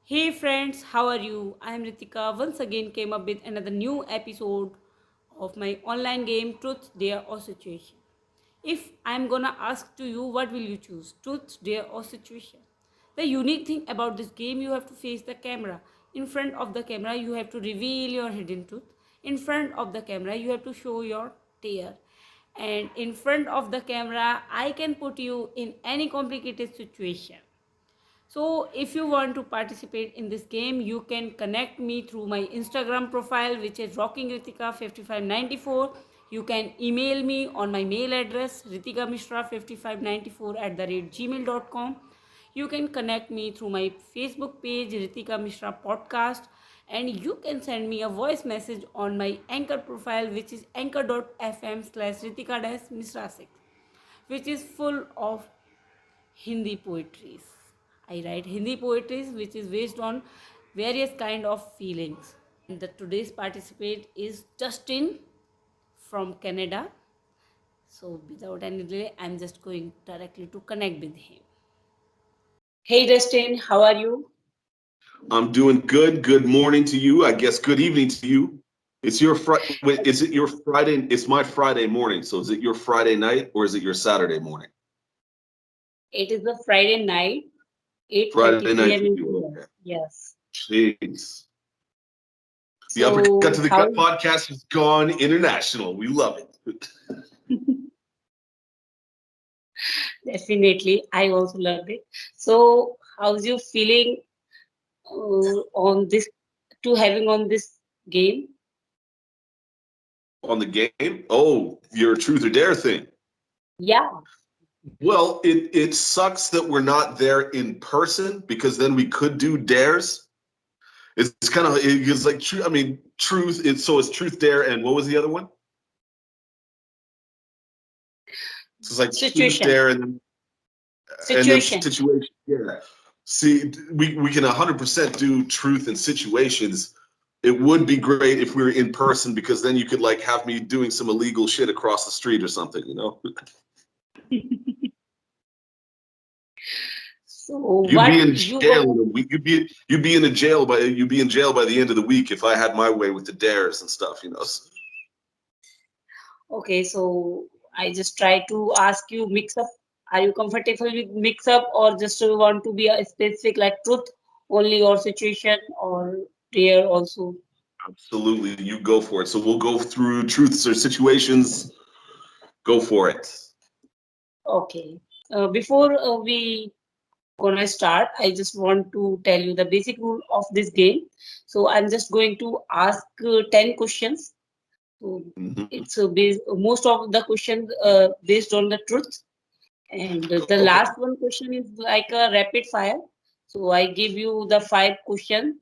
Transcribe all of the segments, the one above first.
Hey friends, how are you? I am Ritika. Once again came up with another new episode of my online game Truth, Dare or Situation. If I am gonna ask to you, what will you choose? Truth, Dare or Situation? The unique thing about this game, you have to face the camera. In front of the camera, you have to reveal your hidden truth. In front of the camera, you have to show your dare. And in front of the camera, I can put you in any complicated situation. So, if you want to participate in this game, you can connect me through my Instagram profile, which is rockingritika5594. You can email me on my mail address ritikamishra5594 @gmail.com. You can connect me through my Facebook page Ritika Mishra Podcast, and you can send me a voice message on my anchor profile, which is anchor.fm/ritika-mishra6, which is full of Hindi poetries. I write Hindi poetries which is based on various kind of feelings. The today's participant is Dustin from Canada. So without any delay, I'm just going directly to connect with him. Hey Dustin, how are you? I'm doing good. Good morning to you. I guess good evening to you. It's your Is it your Friday? It's my Friday morning. So is it your Friday night or is it your Saturday morning? It is a Friday night, Friday 8:30 night p.m. for in you. India. Okay. Yes. Jeez. The Uppercut So to the how Gut podcast has gone international. We love it. definitely I also loved it. So how's you feeling on this to having on this game? On the game? Oh, your truth or dare thing. Yeah. Well, it sucks that we're not there in person because then we could do dares. It's kind of it's like true. I mean, truth. It's truth dare, and what was the other one? So it's like truth Situation. dare, and then Situation. situation. Yeah. See, we can 100% do truth and situations. It would be great if we were in person because then you could like have me doing some illegal shit across the street or something. You know, So you'd be what in you jail in were a week. You'd be in jail by the end of the week if I had my way with the dares and stuff. You know. okay, so I just try to ask you mix up. Are you comfortable with mix up or just want to be a specific like truth only or situation or dare also? Absolutely, you go for it. So we'll go through truths or situations. Go for it. Okay. Before we gonna start, I just want to tell you the basic rule of this game. So I'm just going to ask 10 questions. So Mhm. it's most of the questions based on the truth. And the Okay. last one question is like a rapid fire. So I give you the five questions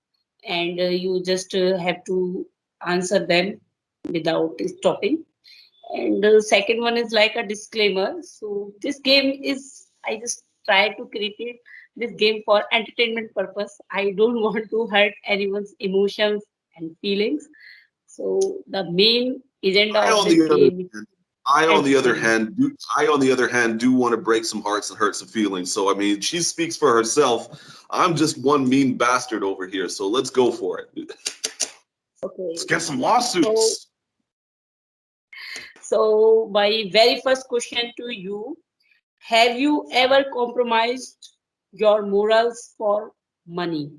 and you just have to answer them without stopping. And the second one is like a disclaimer. So this game is, I just try to create this game for entertainment purpose. I don't want to hurt anyone's emotions and feelings. So the main agenda I, of on this the other game is hand, I, on the other entertainment. hand, do, I, on the other hand, do want to break some hearts and hurt some feelings. So, I mean, she speaks for herself. I'm just one mean bastard over here. So let's go for it. Let's Okay. get some So lawsuits. So, my very first question to you, have you ever compromised your morals for money?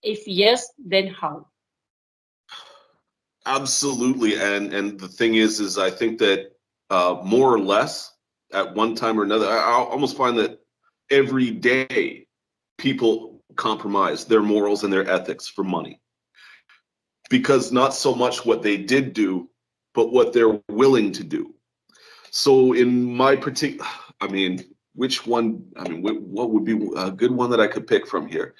If yes, then how? Absolutely. And the thing is I think that more or less at one time or another, I almost find that every day people compromise their morals and their ethics for money because not so much what they did do, but what they're willing to do. So in my particular, I mean, which one? I mean, what would be a good one that I could pick from here?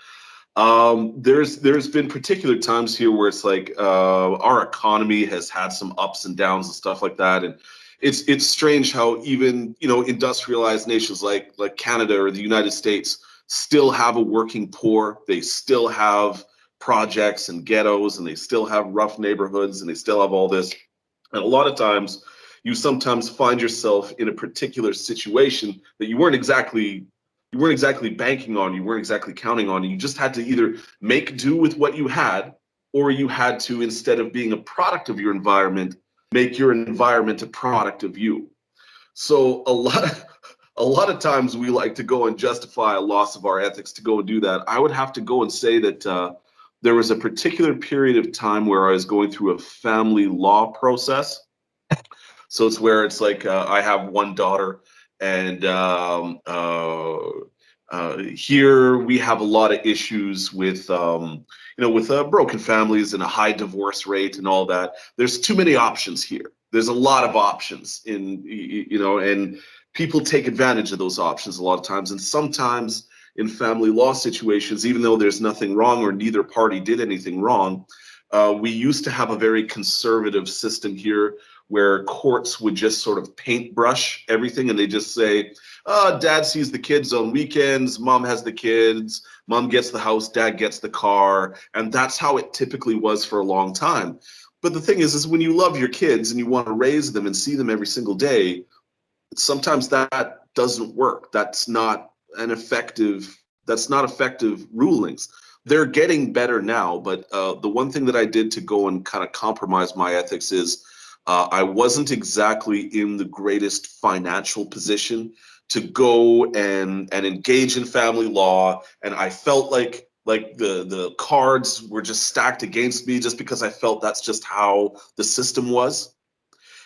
There's been particular times here where it's like our economy has had some ups and downs and stuff like that, and it's strange how even industrialized nations like Canada or the United States still have a working poor. They still have projects and ghettos, and they still have rough neighborhoods, and they still have all this. And a lot of times, you sometimes find yourself in a particular situation that you weren't exactly You weren't exactly banking on, you weren't exactly counting on. You just had to either make do with what you had, or you had to, instead of being a product of your environment, make your environment a product of you. So a lot of times we like to go and justify a loss of our ethics to go and do that. I would have to go and say that there was a particular period of time where I was going through a family law process. So it's where it's like I have one daughter, and here we have a lot of issues with with broken families and a high divorce rate and all that. There's too many options here. There's a lot of options and people take advantage of those options a lot of times. And sometimes in family law situations, even though there's nothing wrong or neither party did anything wrong, we used to have a very conservative system here where courts would just sort of paintbrush everything, and they just say, oh, dad sees the kids on weekends, mom has the kids, mom gets the house, dad gets the car. And that's how it typically was for a long time. But the thing is when you love your kids and you want to raise them and see them every single day, sometimes that doesn't work. That's not effective rulings. They're getting better now, but the one thing that I did to go and kind of compromise my ethics is I wasn't exactly in the greatest financial position to go and engage in family law, and I felt like the cards were just stacked against me just because I felt that's just how the system was.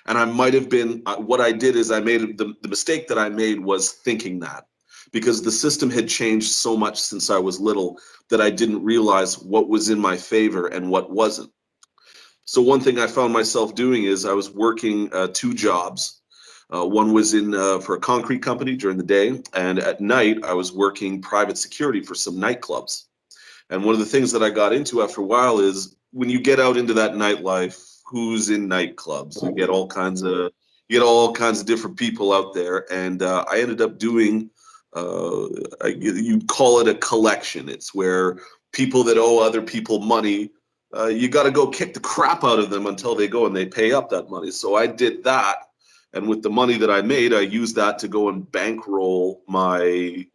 And I might have been, what I did is I made the mistake that I made was thinking that, because the system had changed so much since I was little that I didn't realize what was in my favor and what wasn't. So one thing I found myself doing is I was working two jobs. One was in for a concrete company during the day, and at night I was working private security for some nightclubs. And one of the things that I got into after a while is when you get out into that nightlife, who's in nightclubs? You get all kinds of different people out there, and I ended up doing you call it a collection. It's where people that owe other people money, you got to go kick the crap out of them until they go and they pay up that money. So I did that, and with the money that I made, I used that to go and bankroll my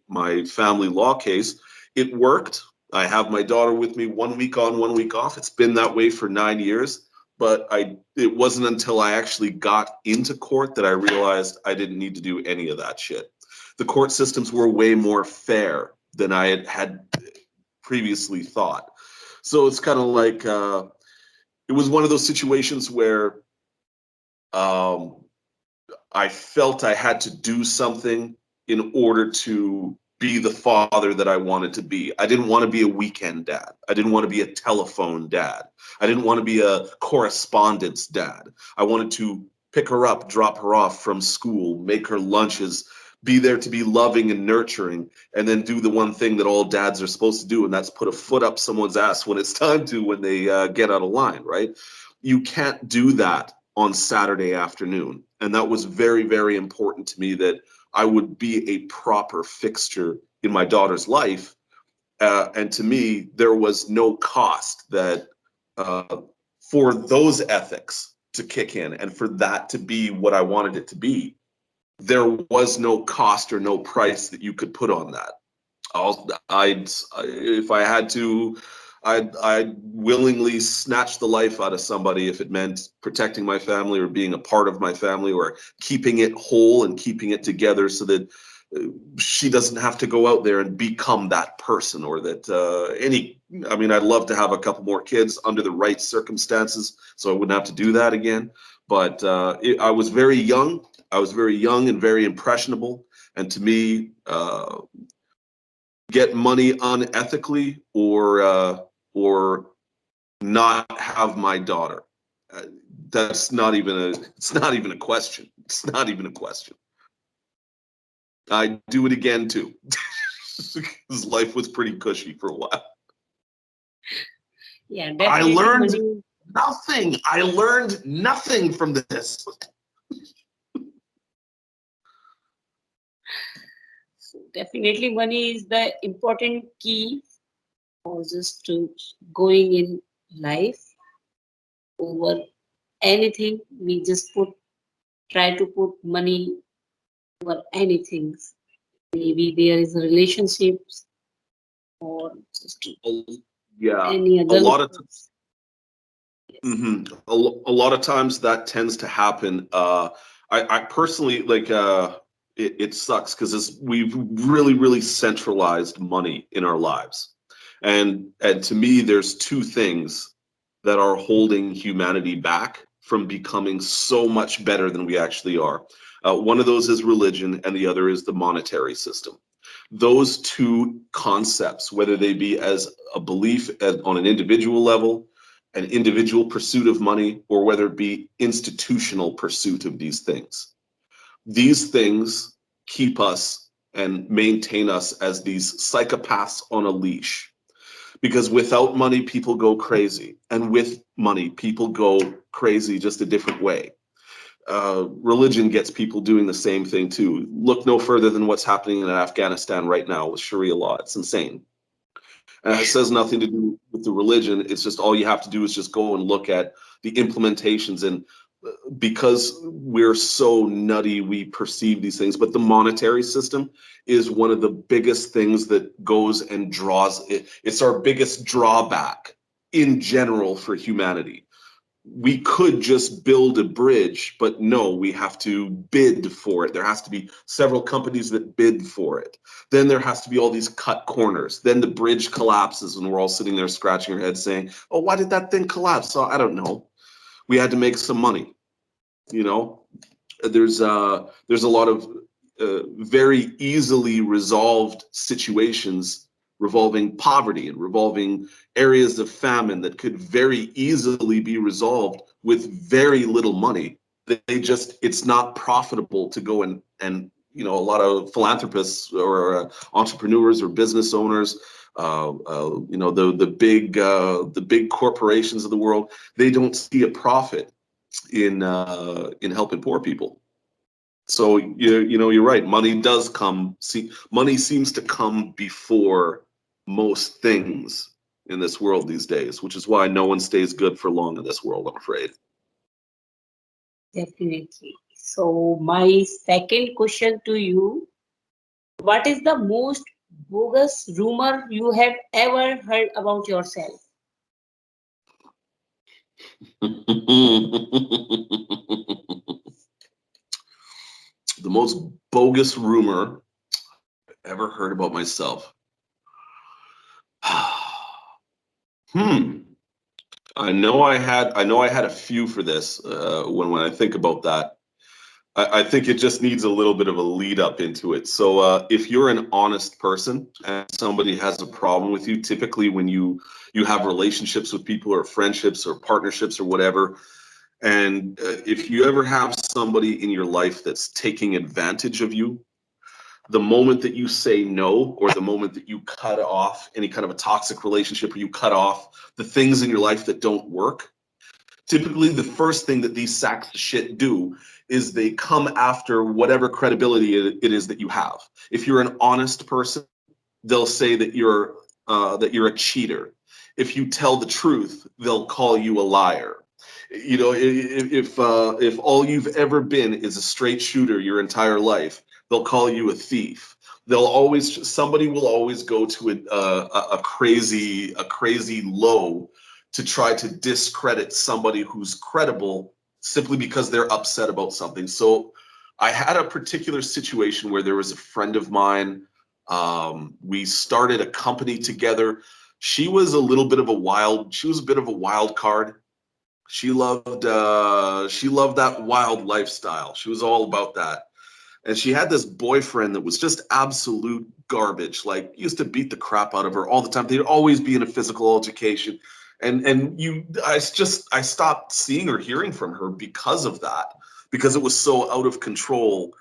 family law case. It worked. I have my daughter with me 1 week on, 1 week off. It's been that way for 9 years, but it wasn't until I actually got into court that I realized I didn't need to do any of that shit. The court systems were way more fair than I had previously thought. So it's kind of like it was one of those situations where um, I felt I had to do something in order to be the father that I wanted to be. I didn't want to be a weekend dad. I didn't want to be a telephone dad. I didn't want to be a correspondence dad. I wanted to pick her up, drop her off from school, make her lunches, be there to be loving and nurturing, and then do the one thing that all dads are supposed to do, and that's put a foot up someone's ass when it's time to, when they get out of line, right? You can't do that on Saturday afternoon. And that was very, very important to me, that I would be a proper fixture in my daughter's life. And to me, there was no cost that for those ethics to kick in and for that to be what I wanted it to be. There was no cost or no price that you could put on that. If I had to, I'd willingly snatch the life out of somebody if it meant protecting my family or being a part of my family or keeping it whole and keeping it together so that she doesn't have to go out there and become that person, or that I'd love to have a couple more kids under the right circumstances so I wouldn't have to do that again. But I was very young. I was very young and very impressionable. And to me, get money unethically or not have my daughter. It's not even a question. It's not even a question. I'd do it again too. Because life was pretty cushy for a while. Yeah, I definitely learned money. nothing. I learned nothing from this. So definitely money is the important key for just to going in life. Over anything, we just try to put money over anything. Maybe there is a relationships or just Yeah, any a other. lot of Yes. a lot of times that tends to happen. I personally like it sucks because we've really centralized money in our lives, and to me, there's two things that are holding humanity back from becoming so much better than we actually are. One of those is religion, and the other is the monetary system. Those two concepts, whether they be as a belief on an individual level, an individual pursuit of money, or whether it be institutional pursuit of these things keep us and maintain us as these psychopaths on a leash. Because without money, people go crazy. And with money, people go crazy just a different way. Religion gets people doing the same thing too. Look no further than what's happening in Afghanistan right now with Sharia law. It's insane. And it says nothing to do with the religion. It's just all you have to do is just go and look at the implementations. And because we're so nutty, we perceive these things. But the monetary system is one of the biggest things that goes and draws it. It's our biggest drawback in general for humanity. We could just build a bridge, but no, we have to bid for it. There has to be several companies that bid for it. Then there has to be all these cut corners. Then the bridge collapses and we're all sitting there scratching our heads saying, oh, why did that thing collapse? So I don't know. We had to make some money. You know, there's a lot of very easily resolved situations revolving poverty and revolving areas of famine that could very easily be resolved with very little money. They just it's not profitable to go and a lot of philanthropists or entrepreneurs or business owners, the big corporations of the world, they don't see a profit in helping poor people. So you're right. Money does come. See, money seems to come before most things in this world these days, which is why no one stays good for long in this world, I'm afraid. Definitely. So my second question to you, what is the most bogus rumor you have ever heard about yourself? The most bogus rumor ever heard about myself. hmm. I know I had a few for this. When I think about that, I think it just needs a little bit of a lead up into it. So if you're an honest person and somebody has a problem with you, typically when you have relationships with people or friendships or partnerships or whatever, and if you ever have somebody in your life that's taking advantage of you, the moment that you say no, or the moment that you cut off any kind of a toxic relationship, or you cut off the things in your life that don't work, typically the first thing that these sacks of shit do is they come after whatever credibility it is that you have. If you're an honest person, they'll say that you're a cheater. If you tell the truth, they'll call you a liar. If all you've ever been is a straight shooter your entire life, they'll call you a thief. Somebody will always go to a crazy low to try to discredit somebody who's credible simply because they're upset about something. So I had a particular situation where there was a friend of mine. We started a company together. She was a bit of a wild card. She loved that wild lifestyle. She was all about that. And she had this boyfriend that was just absolute garbage. Like, used to beat the crap out of her all the time. They'd always be in a physical altercation. I stopped seeing or hearing from her because of that, because it was so out of control.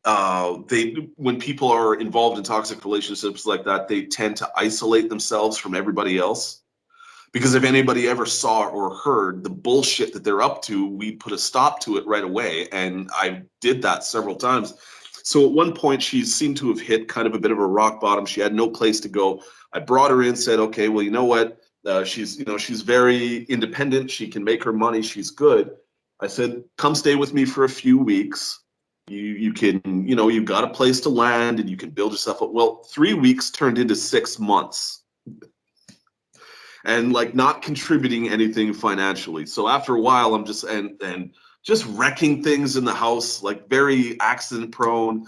When people are involved in toxic relationships like that, they tend to isolate themselves from everybody else, because if anybody ever saw or heard the bullshit that they're up to, we put a stop to it right away. And I did that several times. So at one point, she seemed to have hit kind of a bit of a rock bottom. She had no place to go. I brought her in, said, okay, well, you know what? She's very independent. She can make her money. She's good. I said, come stay with me for a few weeks. You can, you've got a place to land and you can build yourself up. Well, 3 weeks turned into 6 months and like not contributing anything financially. So after a while, I'm just and just wrecking things in the house, like very accident prone,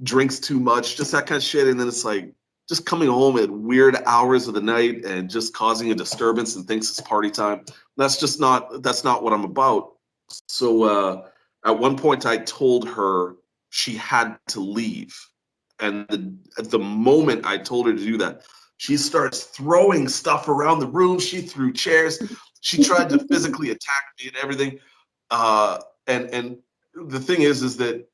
drinks too much, just that kind of shit. And then it's like just coming home at weird hours of the night and just causing a disturbance and thinks it's party time. That's not what I'm about. So at one point, I told her she had to leave, and at the moment I told her to do that, she starts throwing stuff around the room. She threw chairs. She tried to physically attack me and everything. And the thing is that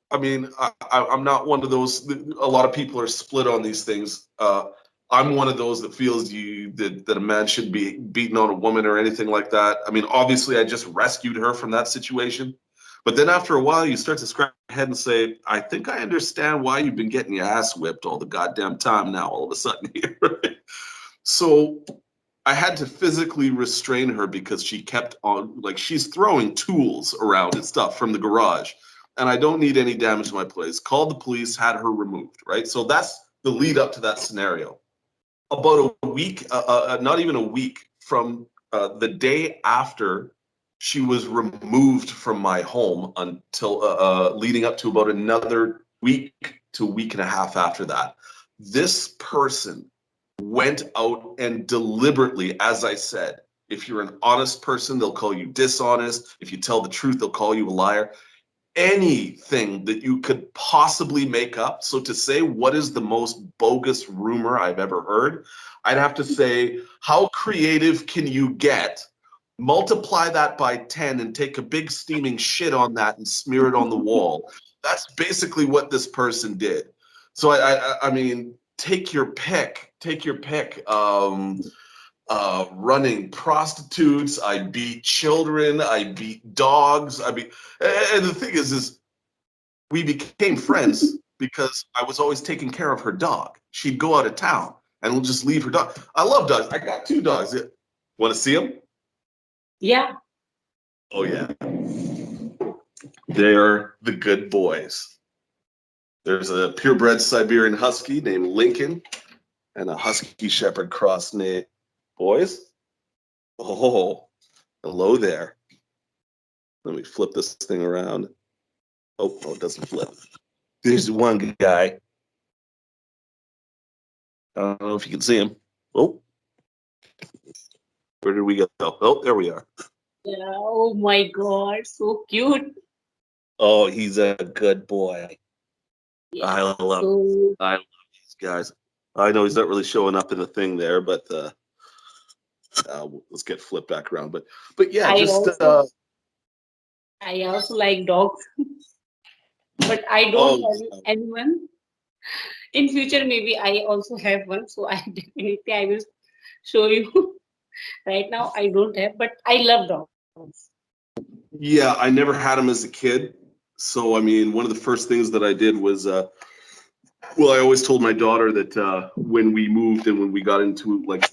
I mean, I'm not one of those. A lot of people are split on these things. I'm one of those that feels that a man should be beating on a woman or anything like that. I mean, obviously, I just rescued her from that situation. But then after a while, you start to scratch your head and say, I think I understand why you've been getting your ass whipped all the goddamn time now, all of a sudden here. Right? So I had to physically restrain her because she kept on, like, she's throwing tools around and stuff from the garage. And I don't need any damage to my place. Called the police, had her removed, right? So that's the lead up to that scenario. About a week, not even a week from the day after she was removed from my home until leading up to about another week to a week and a half after that. This person went out and deliberately, as I said, if you're an honest person, they'll call you dishonest. If you tell the truth, they'll call you a liar. Anything that you could possibly make up. So to say what is the most bogus rumor I've ever heard, I'd have to say, how creative can you get? Multiply that by 10 and take a big steaming shit on that and smear it on the wall. That's basically what this person did. So I mean, take your pick. Take your pick. Running prostitutes. I beat children. I beat dogs. And the thing is we became friends because I was always taking care of her dog. She'd go out of town and we'll just leave her dog. I love dogs. I got 2 dogs. Want to see them? Yeah. Oh yeah, they're the good boys. There's a purebred Siberian Husky named Lincoln and a Husky Shepherd cross named Boys. Oh, hello there. Let me flip this thing around. Oh, no, it doesn't flip. There's one guy. I don't know if you can see him. Oh, where did we go? Oh, there we are. Yeah. Oh my God. So cute. Oh, he's a good boy. Yeah. I love So I love these guys. I know he's not really showing up in the thing there, but let's get flipped back around. But yeah, I just also I also like dogs, but I don't oh have anyone. In future, maybe I also have one, so I definitely I will show you. Right now, I don't have, but I love dogs. yeah, I never had him as a kid. So I mean, one of the first things that I did was well, I always told my daughter that when we moved and when we got into like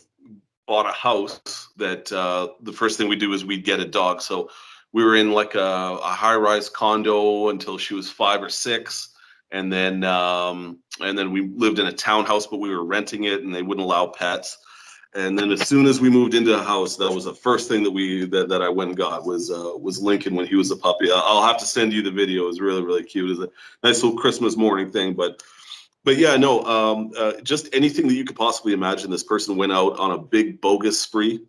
bought a house that the first thing we do is we'd get a dog. So we were in like a high-rise condo until she was 5 or 6, and then we lived in a townhouse, but we were renting it, and they wouldn't allow pets. And then as soon as we moved into a house, that was the first thing that I went and got was Lincoln when he was a puppy. I'll have to send you the video. It was really really cute. It's a nice little Christmas morning thing, but yeah, no, just anything that you could possibly imagine. This person went out on a big bogus spree,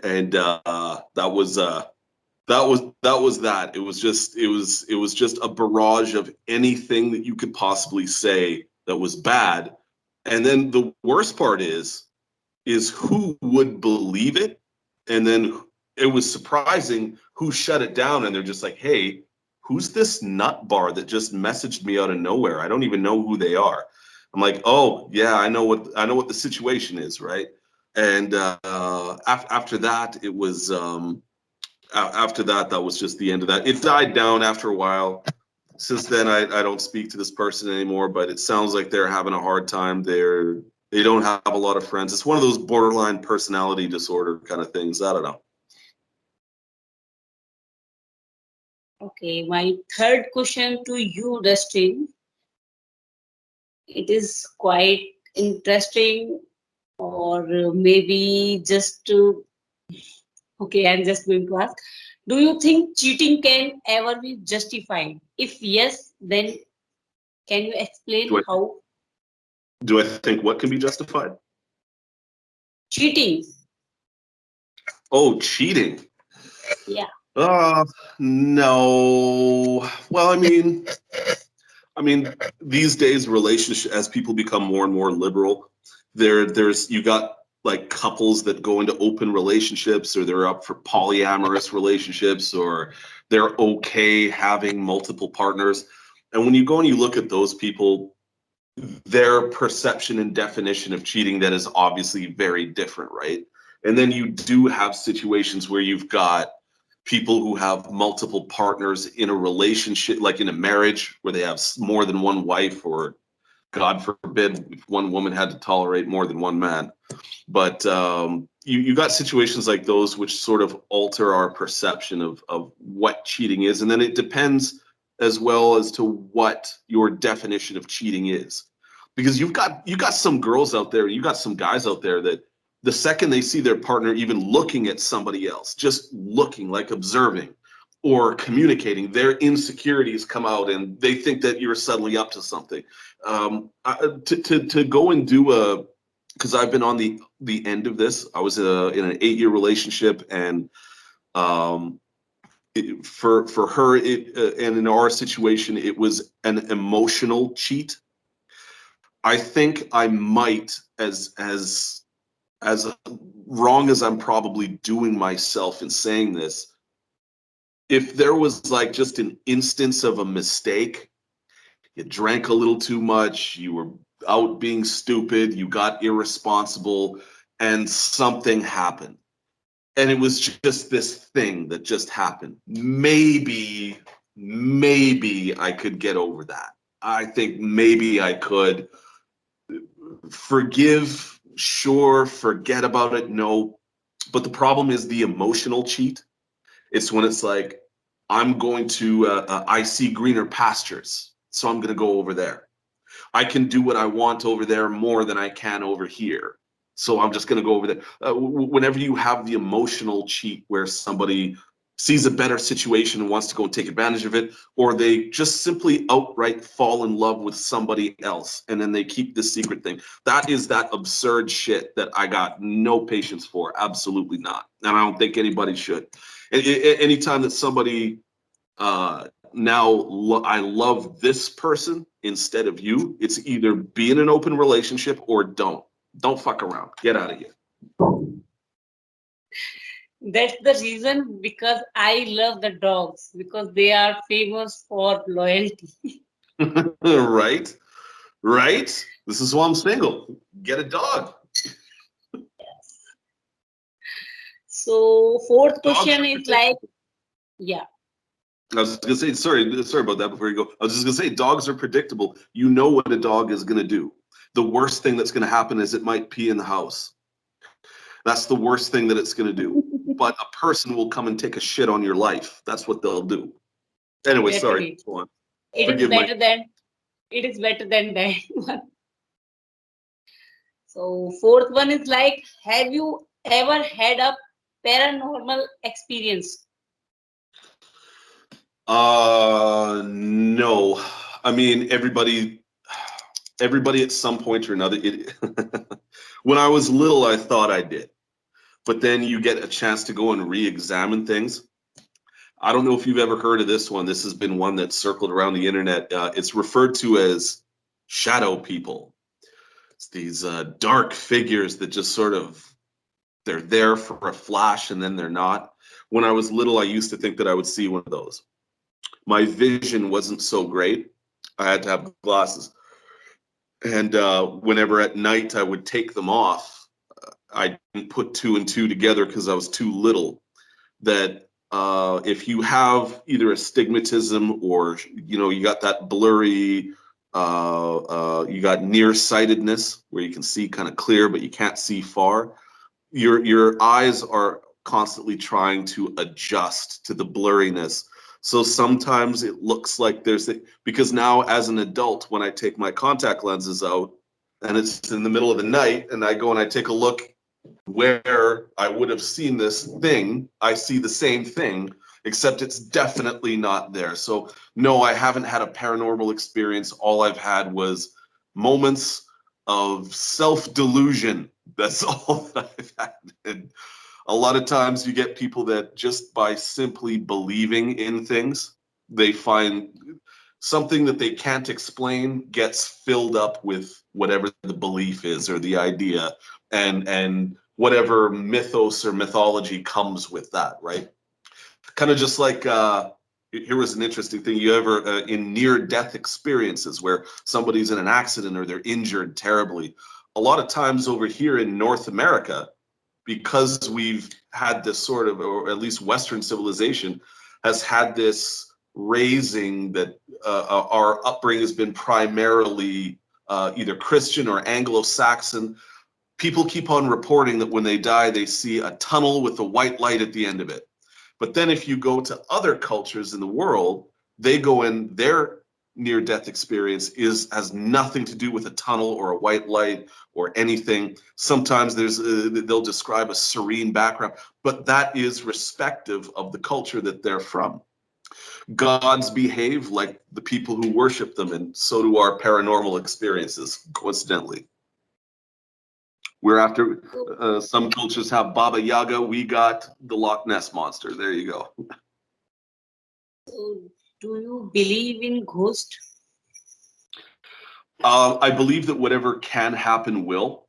and that was that. It was just a barrage of anything that you could possibly say that was bad. And then the worst part is who would believe it, and then it was surprising who shut it down, and they're just like, hey, who's this nut bar that just messaged me out of nowhere? I don't even know who they are. I'm like, oh yeah, I know what the situation is, right? And after that, it was after that, that was just the end of that. It died down after a while. Since then, I don't speak to this person anymore, but it sounds like they're having a hard time. They don't have a lot of friends. It's one of those borderline personality disorder kind of things. I don't know. Okay, my third question to you, Dustin. It is quite interesting, or maybe just to. Okay, I'm just going to ask. Do you think cheating can ever be justified? If yes, then can you Do explain I how do I think what can be justified? cheating? Oh, cheating. Yeah. Uh, no. Well, I mean, these days, relationship as people become more and more liberal, there's you got like couples that go into open relationships, or they're up for polyamorous relationships, or they're okay having multiple partners. And when you go and you look at those people, their perception and definition of cheating that is obviously very different, right? And then you do have situations where you've got people who have multiple partners in a relationship, like in a marriage where they have more than one wife, or God forbid, if one woman had to tolerate more than one man. But you got situations like those which sort of alter our perception of what cheating is. And then it depends as well as to what your definition of cheating is. Because you got some girls out there, you got some guys out there that the second they see their partner even looking at somebody else, just looking, like observing or communicating, their insecurities come out and they think that you're suddenly up to something. To go and do a, because I've been on the end of this. I was in an 8-year relationship, and um, for her, and in our situation, it was an emotional cheat. I think I might, as wrong as I'm probably doing myself in saying this, if there was like just an instance of a mistake, you drank a little too much, you were out being stupid, you got irresponsible, and something happened. And it was just this thing that just happened. Maybe I could get over that. I think maybe I could forgive, sure, forget about it, no. But the problem is the emotional cheat. It's when it's like, I'm going to, I see greener pastures, so I'm going to go over there. I can do what I want over there more than I can over here. So I'm just going to go over there. Whenever you have the emotional cheat where somebody sees a better situation and wants to go and take advantage of it, or they just simply outright fall in love with somebody else and then they keep this secret thing. That is that absurd shit that I got no patience for. Absolutely not. And I don't think anybody should. Anytime that somebody now I love this person instead of you, it's either be in an open relationship or don't fuck around, get out of here. That's the reason because I love the dogs because they are famous for loyalty. Right, right, this is why I'm single. Get a dog. So fourth Dogs question are is like, predictable. yeah, I was gonna say, sorry about that before you go. I was just gonna say, dogs are predictable. You know what a dog is gonna do. The worst thing that's gonna happen is it might pee in the house. That's the worst thing that it's gonna do. But a person will come and take a shit on your life. That's what they'll do. Anyway, that's sorry. great. Go on. It is Forgive my. better than that one. So fourth one is like, have you ever had a paranormal experience? No. I mean, everybody at some point or another. When I was little, I thought I did, but then you get a chance to go and re-examine things. I don't know if you've ever heard of this one. This has been one that's circled around the internet. It's referred to as shadow people. It's these dark figures that just sort of they're there for a flash and then they're not. When I was little, I used to think that I would see one of those. My vision wasn't so great. I had to have glasses. And whenever at night I would take them off, I didn't put two and two together because I was too little. That if you have either astigmatism or you got that blurry, you got nearsightedness where you can see kind of clear but you can't see far. Your eyes are constantly trying to adjust to the blurriness. So sometimes it looks like because now as an adult, when I take my contact lenses out and it's in the middle of the night and I go and I take a look where I would have seen this thing, I see the same thing, except it's definitely not there. So no, I haven't had a paranormal experience. All I've had was moments of self-delusion. That's all that I've had. And a lot of times you get people that just by simply believing in things, they find something that they can't explain gets filled up with whatever the belief is or the idea, and whatever mythos or mythology comes with that, right? Kind of just like here was an interesting thing. You ever in near-death experiences where somebody's in an accident or they're injured terribly? A lot of times over here in North America, because we've had this sort of, or at least Western civilization has had this raising that our upbringing has been primarily either Christian or Anglo-Saxon. People keep on reporting that when they die, they see a tunnel with a white light at the end of it. But then if you go to other cultures in the world, they go in, their near-death experience has nothing to do with a tunnel or a white light or anything. Sometimes they'll describe a serene background, but that is respective of the culture that they're from. Gods behave like the people who worship them, and so do our paranormal experiences, coincidentally. We're after some cultures have Baba Yaga. We got the Loch Ness monster. There you go. So, do you believe in ghost? I believe that whatever can happen will.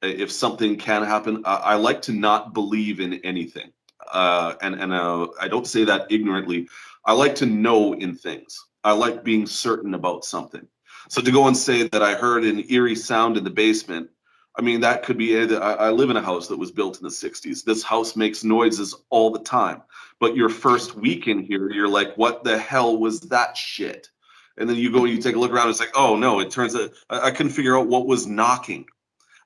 If something can happen, I like to not believe in anything, and I don't say that ignorantly. I like to know in things. I like being certain about something. So to go and say that I heard an eerie sound in the basement, I mean, that could be I live in a house that was built in the 60s. This house makes noises all the time. But your first week in here, you're like, what the hell was that shit? And then you go and you take a look around, it's like, oh no, it turns out I couldn't figure out what was knocking.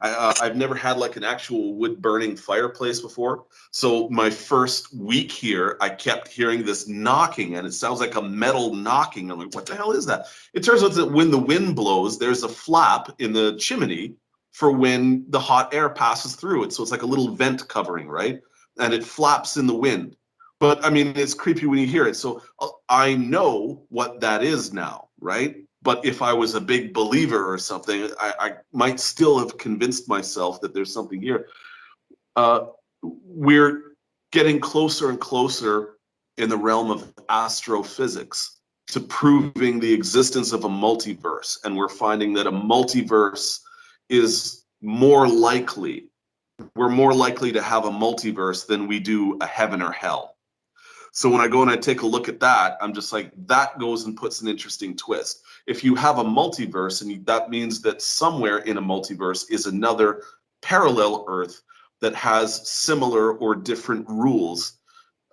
I've never had like an actual wood burning fireplace before. So my first week here, I kept hearing this knocking and it sounds like a metal knocking. I'm like, what the hell is that? It turns out that when the wind blows, there's a flap in the chimney for when the hot air passes through it. So it's like a little vent covering, right? And it flaps in the wind. But I mean, it's creepy when you hear it. So I know what that is now, right? But if I was a big believer or something, I might still have convinced myself that there's something here. We're getting closer and closer in the realm of astrophysics to proving the existence of a multiverse. And we're finding that a multiverse is more likely. We're more likely to have a multiverse than we do a heaven or hell. So when I go and I take a look at that, I'm just like, that goes and puts an interesting twist. If you have a multiverse, and that means that somewhere in a multiverse is another parallel Earth that has similar or different rules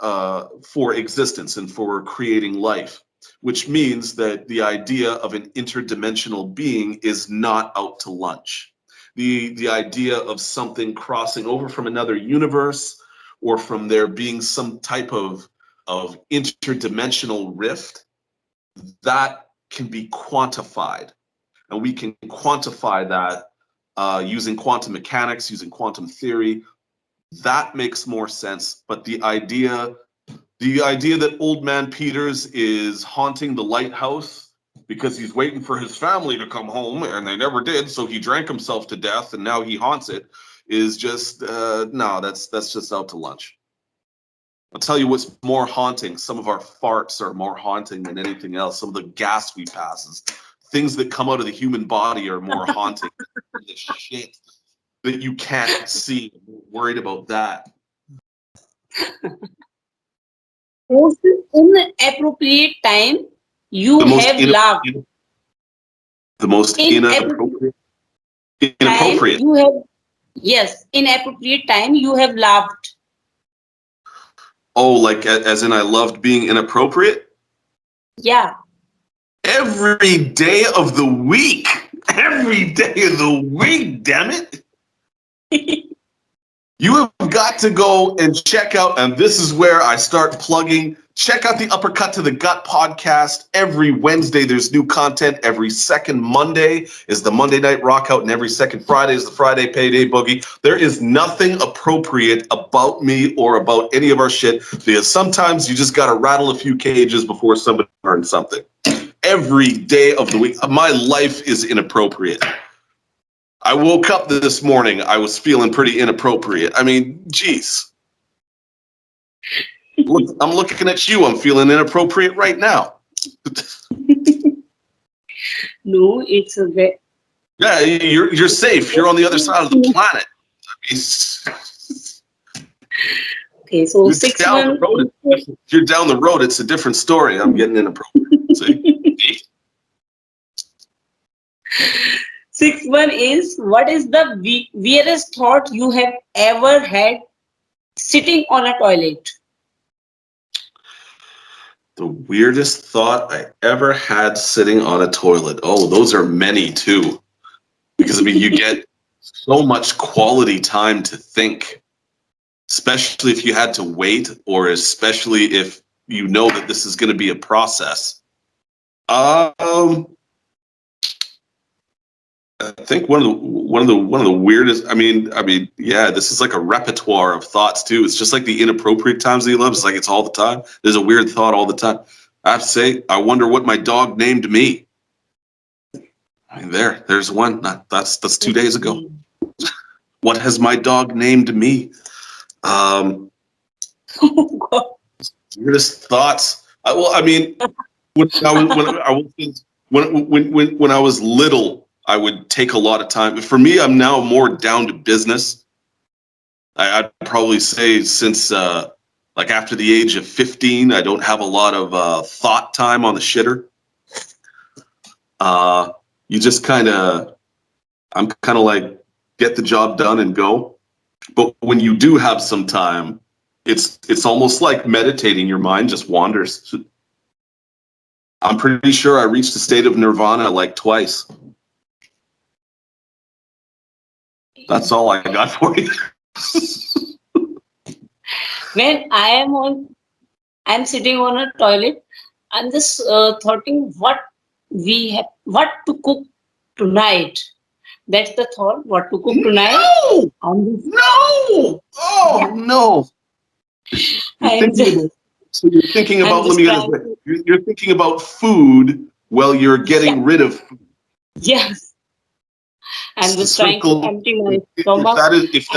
for existence and for creating life, which means that the idea of an interdimensional being is not out to lunch. The idea of something crossing over from another universe or from there being some type of interdimensional rift, that can be quantified. And we can quantify that using quantum mechanics, using quantum theory. That makes more sense. But the idea that old man Peters is haunting the lighthouse because he's waiting for his family to come home and they never did, so he drank himself to death and now he haunts it, is just no, that's just out to lunch. I'll tell you what's more haunting. Some of our farts are more haunting than anything else. Some of the gas we pass, things that come out of the human body are more haunting than the shit that you can't see. I'm worried about that. Most inappropriate time you The most have laughed. the most Inappropriate time inappropriate. you have, yes, inappropriate time you have laughed. Oh, like as in I loved being inappropriate? Yeah. Every day of the week. Every day of the week, damn it. You have got to go and check out, and this is where I start plugging. Check out the Uppercut to the Gut podcast. Every Wednesday, there's new content. Every second Monday is the Monday Night Rockout, and every second Friday is the Friday Payday Boogie. There is nothing appropriate about me or about any of our shit, because sometimes you just got to rattle a few cages before somebody learns something. Every day of the week, my life is inappropriate. I woke up this morning, I was feeling pretty inappropriate. I mean, geez. Look, I'm looking at you, I'm feeling inappropriate right now. No, it's a very. Yeah, you're safe. You're on the other side of the planet. Okay, so You're 6 down the road. You're down the road. It's a different story. I'm getting inappropriate. See? 6 1 is, what is the weirdest thought you have ever had sitting on a toilet? The weirdest thought I ever had sitting on a toilet. Oh, those are many too. Because I mean, you get so much quality time to think, especially if you had to wait, or especially if you know that this is going to be a process. I think one of the weirdest. I mean, yeah, this is like a repertoire of thoughts too. It's just like the inappropriate times that you love. It's like it's all the time. There's a weird thought all the time. I have to say, I wonder what my dog named me. I mean, there's one. That's 2 days ago. What has my dog named me? Weirdest thoughts. When I was little, I would take a lot of time. For me, I'm now more down to business. I'd probably say since like after the age of 15, I don't have a lot of thought time on the shitter. You just I'm kind of like get the job done and go. But when you do have some time, it's almost like meditating. Your mind just wanders. I'm pretty sure I reached a state of nirvana like twice. That's all I got for you. When I'm sitting on a toilet, I'm just thinking what to cook tonight. That's the thought. What to cook tonight? No! Oh no! You're thinking about. Let me get this right. You're thinking about food while you're getting rid of food. Yes. I'm just trying to empty my stomach. If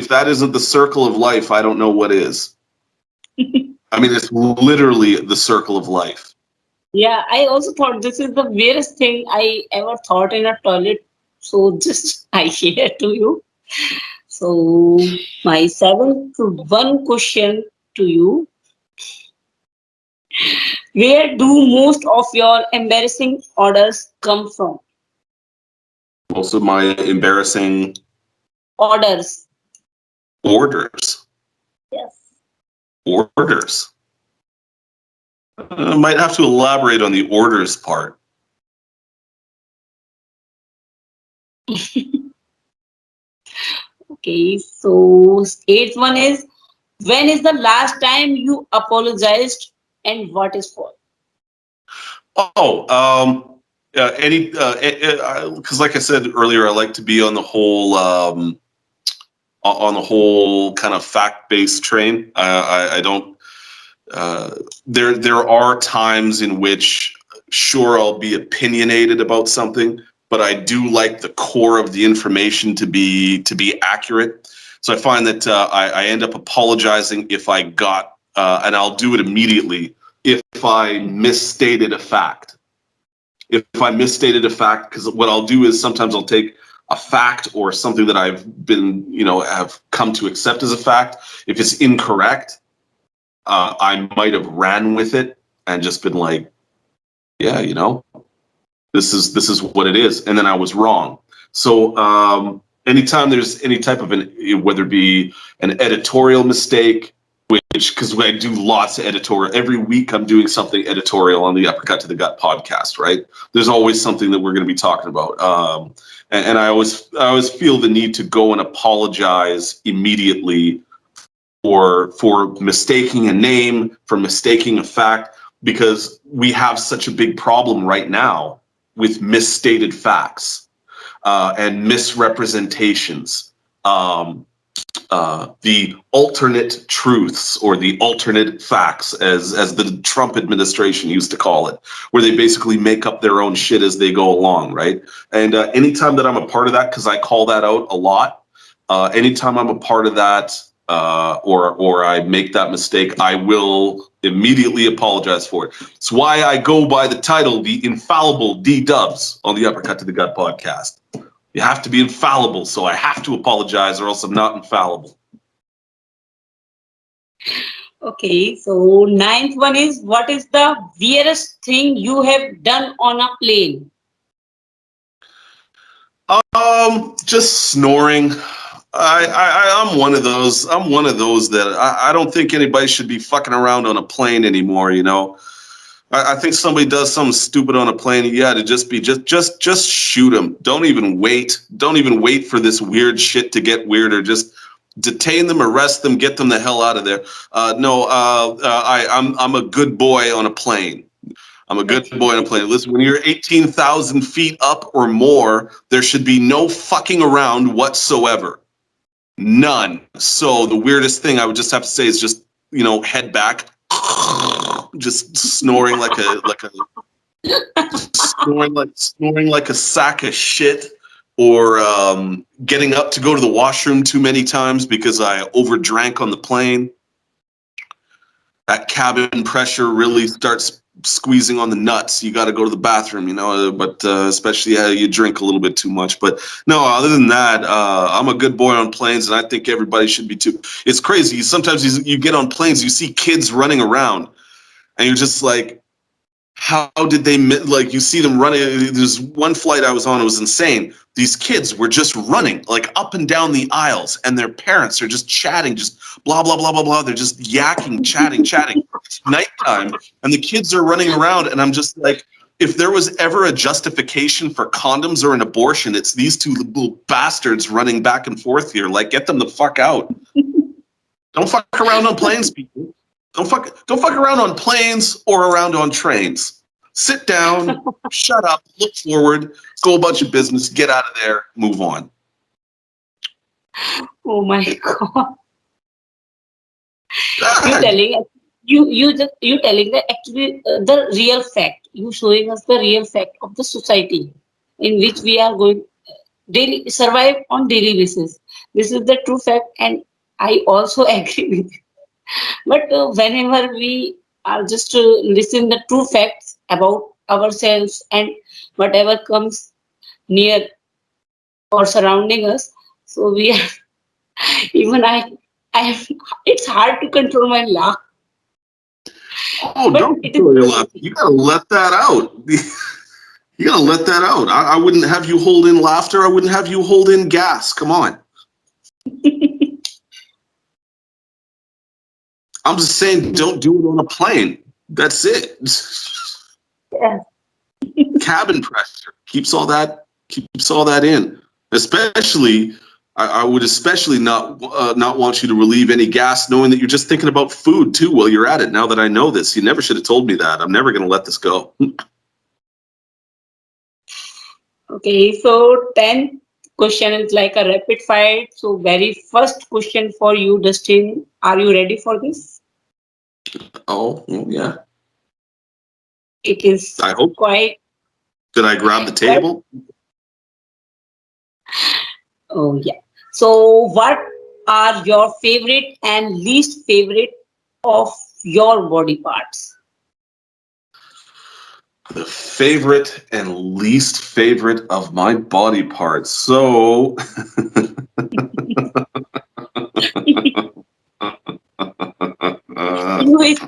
that isn't the circle of life, I don't know what is. I mean, it's literally the circle of life. Yeah, I also thought this is the weirdest thing I ever thought in a toilet. So just I share to you. So my 7-1 question to you. Where do most of your embarrassing orders come from? Most of my embarrassing Orders. Orders. Yes. Orders. I might have to elaborate on the orders part. Okay, so 8th one is, when is the last time you apologized and what is for? Because like I said earlier, I like to be on the whole kind of fact-based train. I don't. There are times in which, sure, I'll be opinionated about something, but I do like the core of the information to be accurate. So I find that I end up apologizing if I got, and I'll do it immediately if I misstated a fact. If I misstated a fact, because what I'll do is sometimes I'll take a fact or something that I've been, have come to accept as a fact. If it's incorrect, I might have ran with it and just been like, yeah, this is what it is, and then I was wrong. So anytime there's any type of whether it be an editorial mistake, because I do lots of editorial every week, I'm doing something editorial on the Uppercut to the Gut podcast, right? There's always something that we're going to be talking about, and I always feel the need to go and apologize immediately for mistaking a name, for mistaking a fact, because we have such a big problem right now with misstated facts and misrepresentations. The alternate truths or the alternate facts, as the Trump administration used to call it, where they basically make up their own shit as they go along, right? And anytime that I'm a part of that, because I call that out a lot, anytime I'm a part of that or I make that mistake, I will immediately apologize for it. It's why I go by the title, The Infallible D-Dubs, on the Uppercut to the Gut podcast. You have to be infallible, so I have to apologize, or else I'm not infallible. Okay, so ninth one is, what is the weirdest thing you have done on a plane? Just snoring. I'm one of those. I'm one of those that I don't think anybody should be fucking around on a plane anymore. You know, I think somebody does something stupid on a plane. Yeah, to just shoot them. Don't even wait. Don't even wait for this weird shit to get weirder. Just detain them, arrest them, get them the hell out of there. I'm a good boy on a plane. I'm a good boy on a plane. Listen, when you're 18,000 feet up or more, there should be no fucking around whatsoever. None. So the weirdest thing I would just have to say is just, head back, just snoring like a sack of shit, or getting up to go to the washroom too many times because I overdrank on the plane. That cabin pressure really starts squeezing on the nuts. You got to go to the bathroom, but especially you drink a little bit too much. But no, other than that, I'm a good boy on planes, and I think everybody should be too. It's crazy. Sometimes you get on planes, you see kids running around, and you're just like, how did they, like, you see them running. There's one flight I was on, it was insane. These kids were just running like up and down the aisles, and their parents are just chatting, just blah, blah, blah, blah, blah. They're just yakking, chatting. It's nighttime, and the kids are running around, and I'm just like, if there was ever a justification for condoms or an abortion, it's these two little bastards running back and forth here. Like, get them the fuck out. Don't fuck around on planes, people. Don't fuck around on planes or around on trains. Sit down, shut up, look forward, go about your business, get out of there, move on. Oh my God. You telling you telling that actually the real fact. You showing us the real fact of the society in which we are going daily survive on daily basis. This is the true fact, and I also agree with it. But whenever we are just to listen the true facts about ourselves and whatever comes near or surrounding us, so we are, even I it's hard to control my laugh. Oh, But don't it is control your laugh. You gotta let that out. You gotta let that out. I wouldn't have you hold in laughter. I wouldn't have you hold in gas. Come on. I'm just saying, don't do it on a plane. That's it. yeah. Cabin pressure keeps all that in. Especially, I would especially not want you to relieve any gas, knowing that you're just thinking about food too while you're at it. Now that I know this, you never should have told me that. I'm never going to let this go. Okay, so 10th question is like a rapid fire. So very first question for you, Dustin. Are you ready for this? Oh, yeah. It is I hope. quite Did I grab the quite table? oh yeah. So what are your favorite and least favorite of your body parts? The favorite and least favorite of my body parts. So, You is-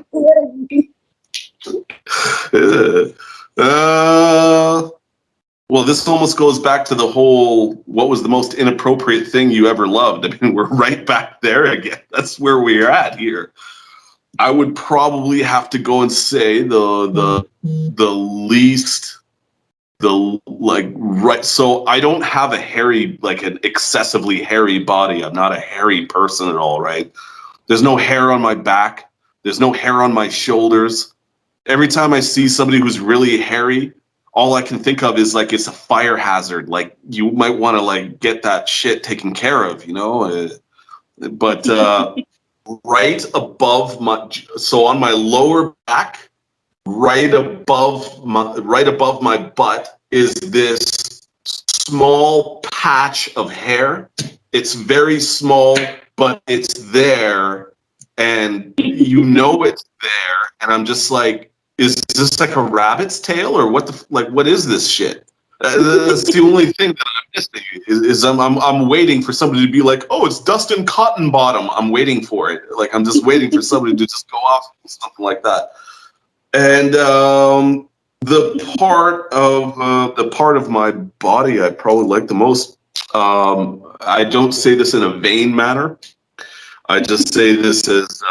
uh, well, this almost goes back to the whole, what was the most inappropriate thing you ever loved? I mean, we're right back there again. That's where we're at here. I would probably have to go and say the least the like right. So I don't have a hairy, like an excessively hairy body. I'm not a hairy person at all, right? There's no hair on my back. There's no hair on my shoulders. Every time I see somebody who's really hairy, all I can think of is like it's a fire hazard. Like you might want to like get that shit taken care of, you know? But right above my, so on my lower back, right above my butt is this small patch of hair. It's very small, but it's there, and you know it's there. And I'm just like, is this like a rabbit's tail or what the like? What is this shit? That's the only thing that I'm missing is I'm waiting for somebody to be like, oh, it's Dustin Cottonbottom. I'm waiting for it. Like I'm just waiting for somebody to just go off something like that. And the part of my body I probably like the most. I don't say this in a vain manner. I just say this as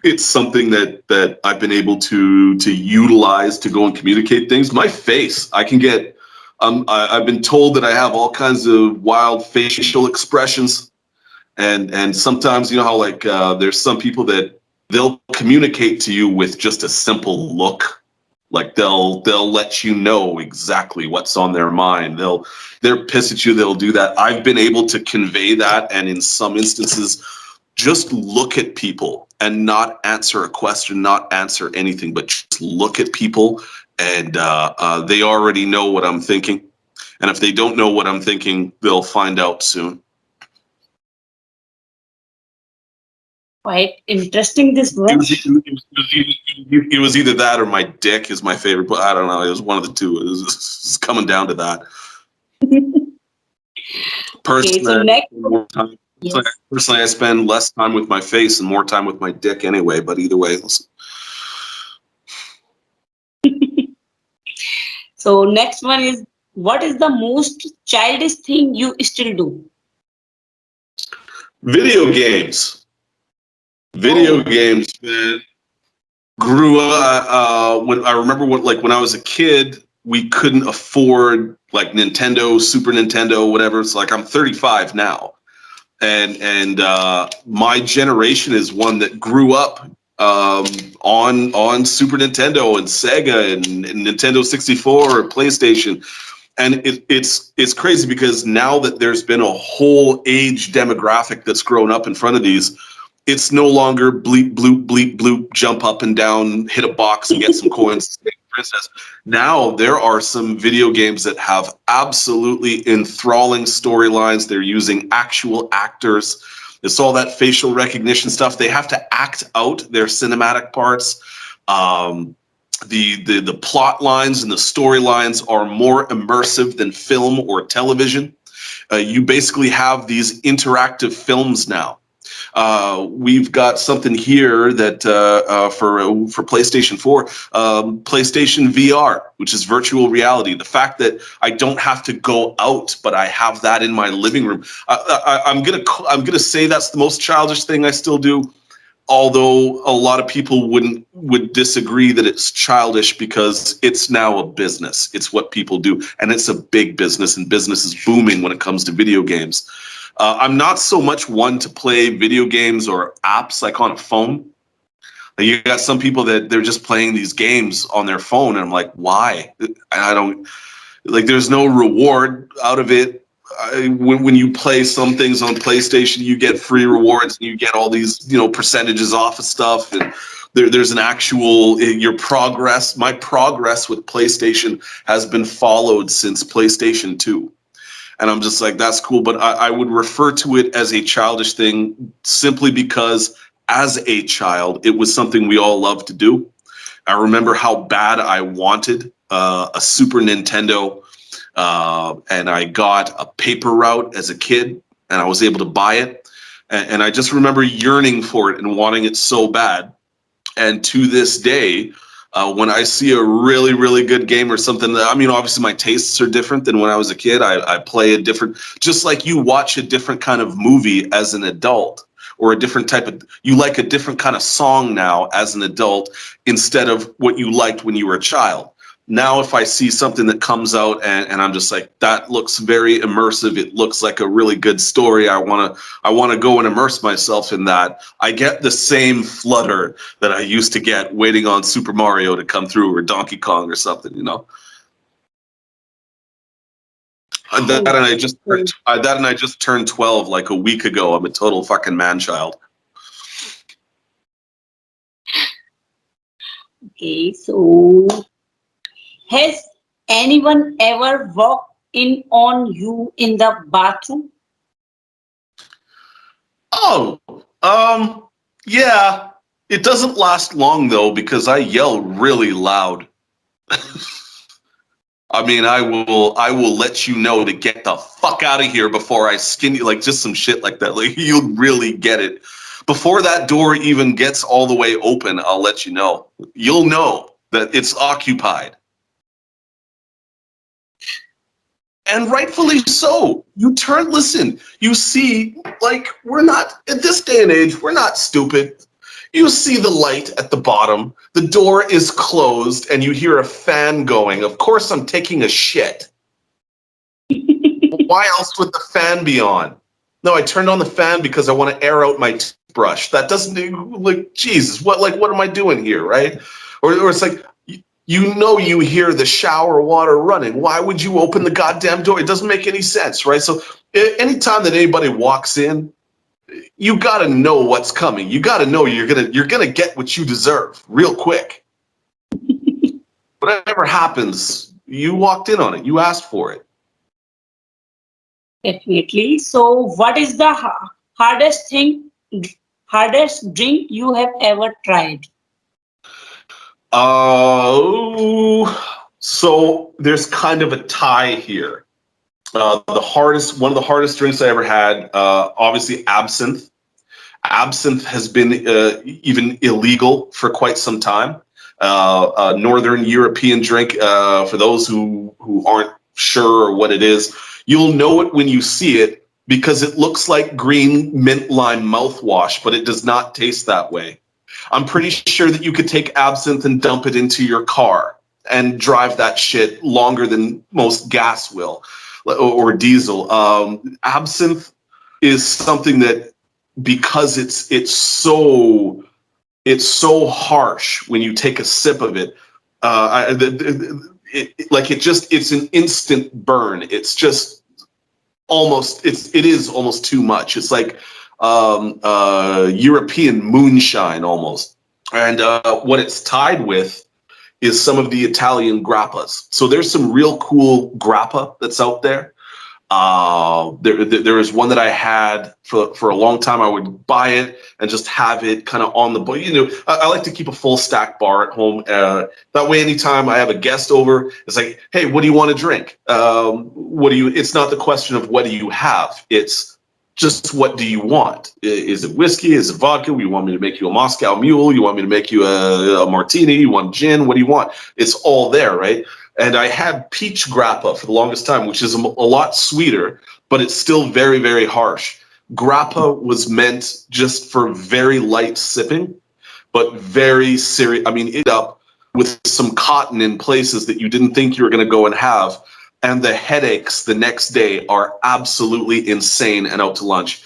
it's something that I've been able to utilize to go and communicate things. My face, I can get. I've been told that I have all kinds of wild facial expressions, and sometimes you know how like there's some people that they'll communicate to you with just a simple look. Like they'll let you know exactly what's on their mind. They're pissed at you. They'll do that. I've been able to convey that, and in some instances, just look at people and not answer a question, not answer anything, but just look at people, and they already know what I'm thinking. And if they don't know what I'm thinking, they'll find out soon. Quite interesting this It one. was, it was either that or my dick is my favorite, but I don't know. It was one of the two. It was coming down to that. Okay, so Personally, next, more time. yes. Personally, I spend less time with my face and more time with my dick anyway. But either way, listen. So next one is, what is the most childish thing you still do? Video games. Video Oh, games. Man. Grew up. When I remember when I was a kid, we couldn't afford like Nintendo, Super Nintendo, whatever. It's like I'm 35 now, and my generation is one that grew up on Super Nintendo and Sega and Nintendo 64 or PlayStation. And it's crazy because now that there's been a whole age demographic that's grown up in front of these, it's no longer bleep bloop bleep bloop, jump up and down, hit a box and get some coins. Princess. Now there are some video games that have absolutely enthralling storylines. They're using actual actors. It's all that facial recognition stuff. They have to act out their cinematic parts. The plot lines and the storylines are more immersive than film or television. You basically have these interactive films now. We've got something here that for PlayStation 4, PlayStation VR, which is virtual reality. The fact that I don't have to go out, but I have that in my living room. I'm gonna say that's the most childish thing I still do. Although a lot of people would disagree that it's childish because it's now a business. It's what people do, and it's a big business, and business is booming when it comes to video games. I'm not so much one to play video games or apps like on a phone. Like you got some people that they're just playing these games on their phone, and I'm like, why? I don't like. There's no reward out of it. When you play some things on PlayStation, you get free rewards and you get all these, percentages off of stuff. And there's an actual your progress. My progress with PlayStation has been followed since PlayStation 2. And I'm just like, that's cool. But I would refer to it as a childish thing simply because as a child, it was something we all loved to do. I remember how bad I wanted a Super Nintendo. And I got a paper route as a kid, and I was able to buy it. And I just remember yearning for it and wanting it so bad. And to this day, when I see a really, really good game or something, obviously my tastes are different than when I was a kid. I play a different, just like you watch a different kind of movie as an adult, or a different type of, you like a different kind of song now as an adult instead of what you liked when you were a child. Now, if I see something that comes out and I'm just like, that looks very immersive, it looks like a really good story, I wanna go and immerse myself in that, I get the same flutter that I used to get waiting on Super Mario to come through or Donkey Kong or something, you know. And that Oh, and I just so, that and I just turned 12 like a week ago. I'm a total fucking man child. okay, so has anyone ever walked in on you in the bathroom? Oh, yeah. It doesn't last long though because I yell really loud. I mean, I will let you know to get the fuck out of here before I skin you, like just some shit like that. Like you'll really get it. Before that door even gets all the way open, I'll let you know. You'll know that it's occupied. And rightfully so. Listen, you see, like, we're not, at this day and age, we're not stupid. You see the light at the bottom, the door is closed, and you hear a fan going. Of course, I'm taking a shit. Why else would the fan be on? No, I turned on the fan because I want to air out my toothbrush. That doesn't, like, Jesus, what am I doing here, right? Or it's like, you hear the shower water running. Why would you open the goddamn door? It doesn't make any sense, right? So anytime that anybody walks in, you got to know what's coming. You got to know you're gonna get what you deserve real quick. Whatever happens, you walked in on it. You asked for it. Definitely. So, what is the hardest thing, hardest drink you have ever tried? So there's kind of a tie here. One of the hardest drinks I ever had, obviously absinthe. Absinthe has been even illegal for quite some time. Northern European drink. For those who aren't sure what it is, you'll know it when you see it because it looks like green mint lime mouthwash, but it does not taste that way. I'm pretty sure that you could take absinthe and dump it into your car and drive that shit longer than most gas will or diesel. Absinthe is something that because it's so harsh when you take a sip of it. It's an instant burn. It's just it is almost too much. It's like European moonshine almost. And what it's tied with is some of the Italian grappas. So there's some real cool grappa that's out there. There is one that I had for a long time. I would buy it and just have it kind of on the board. I like to keep a full stack bar at home. That way, anytime I have a guest over, it's like, hey, what do you want to drink? It's not the question of what do you have. It's just what do you want? Is it whiskey? Is it vodka? You want me to make you a Moscow Mule? You want me to make you a martini? You want gin? What do you want? It's all there, right? And I had peach grappa for the longest time, which is a lot sweeter, but it's still very, very harsh. Grappa was meant just for very light sipping, but very serious. I mean, it up with some cotton in places that you didn't think you were going to go and have. And the headaches the next day are absolutely insane and out to lunch.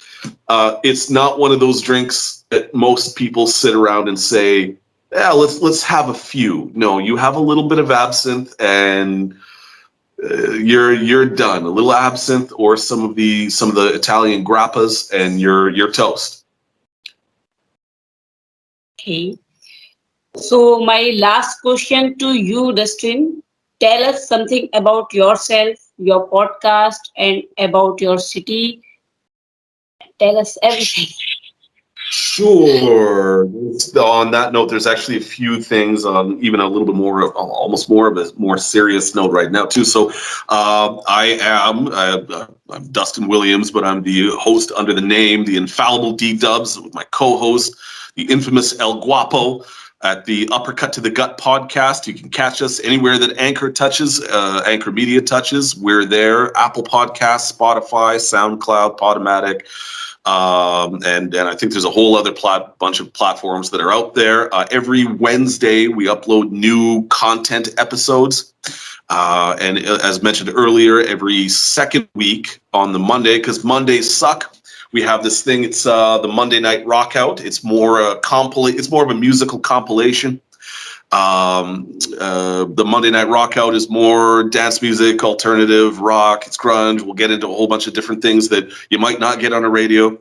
It's not one of those drinks that most people sit around and say, yeah, let's have a few. No, you have a little bit of absinthe and you're done. A little absinthe or some of the Italian grappas and you're toast. Okay. So, my last question to you, Dustin. Tell us something about yourself, your podcast, and about your city. Tell us everything. Sure. On that note, there's actually a few things on even a little bit more, almost more of a more serious note right now too. So, I'm Dustin Williams, but I'm the host under the name The Infallible D-Dubs with my co-host, the infamous El Guapo at the Uppercut to the Gut podcast. You can catch us anywhere that Anchor touches, Anchor Media touches. We're there. Apple Podcasts, Spotify, SoundCloud, Podomatic. And I think there's a whole other bunch of platforms that are out there. Every Wednesday, we upload new content episodes. And as mentioned earlier, every second week on the Monday, because Mondays suck, we have this thing. It's the Monday Night Rockout. It's more it's more of a musical compilation. The Monday Night Rockout is more dance music, alternative rock, it's grunge. We'll get into a whole bunch of different things that you might not get on a radio.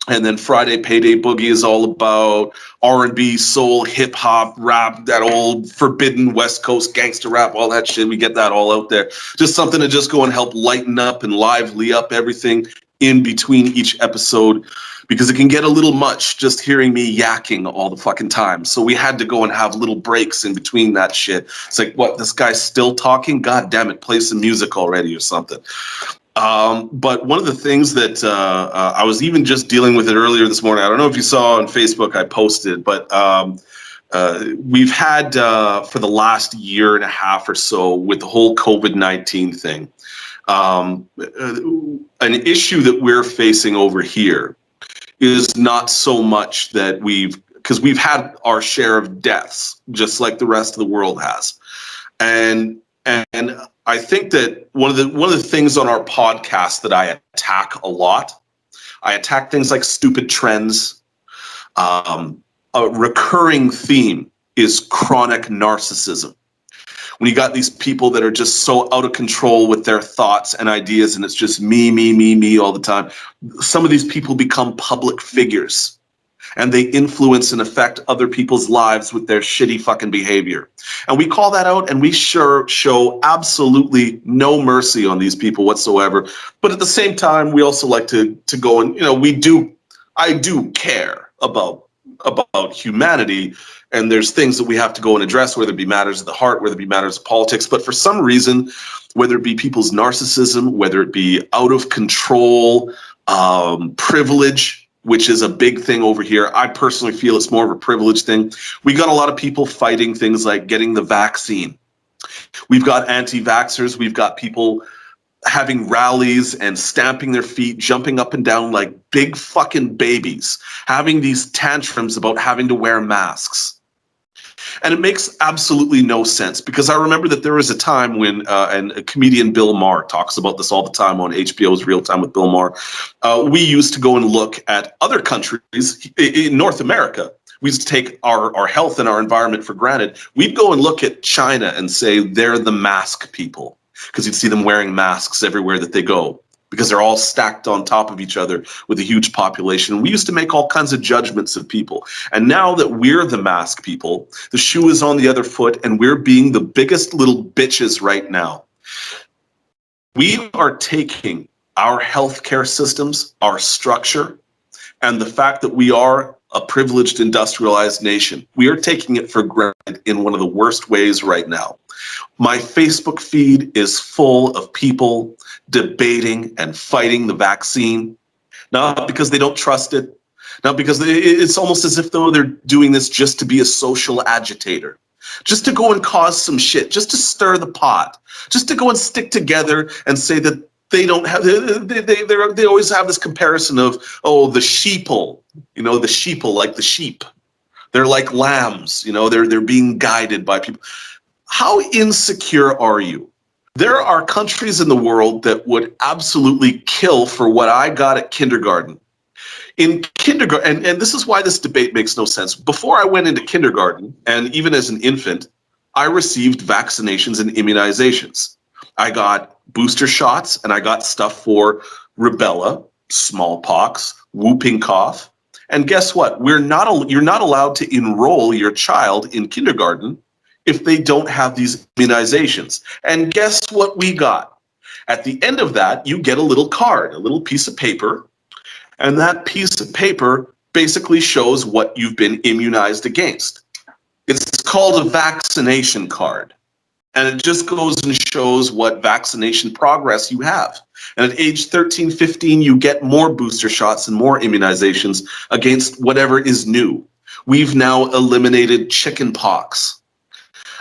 And then Friday Payday Boogie is all about R&B, soul, hip hop, rap, that old forbidden West Coast gangster rap, all that shit. We get that all out there. Just something to just go and help lighten up and lively up everything in between each episode, because it can get a little much just hearing me yakking all the fucking time. So we had to go and have little breaks in between that shit. It's like, what, this guy's still talking? God damn it, play some music already or something. But one of the things that I was even just dealing with it earlier this morning, I don't know if you saw on Facebook, I posted, but we've had for the last year and a half or so with the whole COVID-19 thing, an issue that we're facing over here is not so much that because we've had our share of deaths, just like the rest of the world has. And I think that one of the things on our podcast that I attack a lot, I attack things like stupid trends. A recurring theme is chronic narcissism. When you got these people that are just so out of control with their thoughts and ideas, and it's just me, me, me, me all the time. Some of these people become public figures, and they influence and affect other people's lives with their shitty fucking behavior. And we call that out, and we sure show absolutely no mercy on these people whatsoever. But at the same time, we also like to go and, I do care about humanity, and there's things that we have to go and address, whether it be matters of the heart, whether it be matters of politics. But for some reason, whether it be people's narcissism, whether it be out of control, privilege, which is a big thing over here. I personally feel it's more of a privilege thing. We got a lot of people fighting things like getting the vaccine. We've got anti-vaxxers. We've got people having rallies and stamping their feet, jumping up and down like big fucking babies, having these tantrums about having to wear masks. And it makes absolutely no sense, because I remember that there was a time when, and comedian Bill Maher talks about this all the time on HBO's Real Time with Bill Maher. We used to go and look at other countries in North America. We used to take our health and our environment for granted. We'd go and look at China and say they're the mask people, because you'd see them wearing masks everywhere that they go, because they're all stacked on top of each other with a huge population. And we used to make all kinds of judgments of people. And now that we're the mask people, the shoe is on the other foot, and we're being the biggest little bitches right now. We are taking our healthcare systems, our structure, and the fact that we are a privileged industrialized nation. We are taking it for granted in one of the worst ways right now. My Facebook feed is full of people debating and fighting the vaccine, not because they don't trust it, not because it's almost as if though they're doing this just to be a social agitator, just to go and cause some shit, just to stir the pot, just to go and stick together and say that they don't have, they always have this comparison of, oh, the sheeple, the sheeple, like the sheep. They're like lambs, they're being guided by people. How insecure are you? There are countries in the world that would absolutely kill for what I got at kindergarten. In kindergarten, and this is why this debate makes no sense. Before I went into kindergarten, and even as an infant, I received vaccinations and immunizations. I got booster shots, and I got stuff for rubella, smallpox, whooping cough. And guess what? You're not allowed to enroll your child in kindergarten if they don't have these immunizations. And guess what we got? At the end of that, you get a little card, a little piece of paper, and that piece of paper basically shows what you've been immunized against. It's called a vaccination card, and it just goes and shows what vaccination progress you have. And at age 13, 15, you get more booster shots and more immunizations against whatever is new. We've now eliminated chicken pox.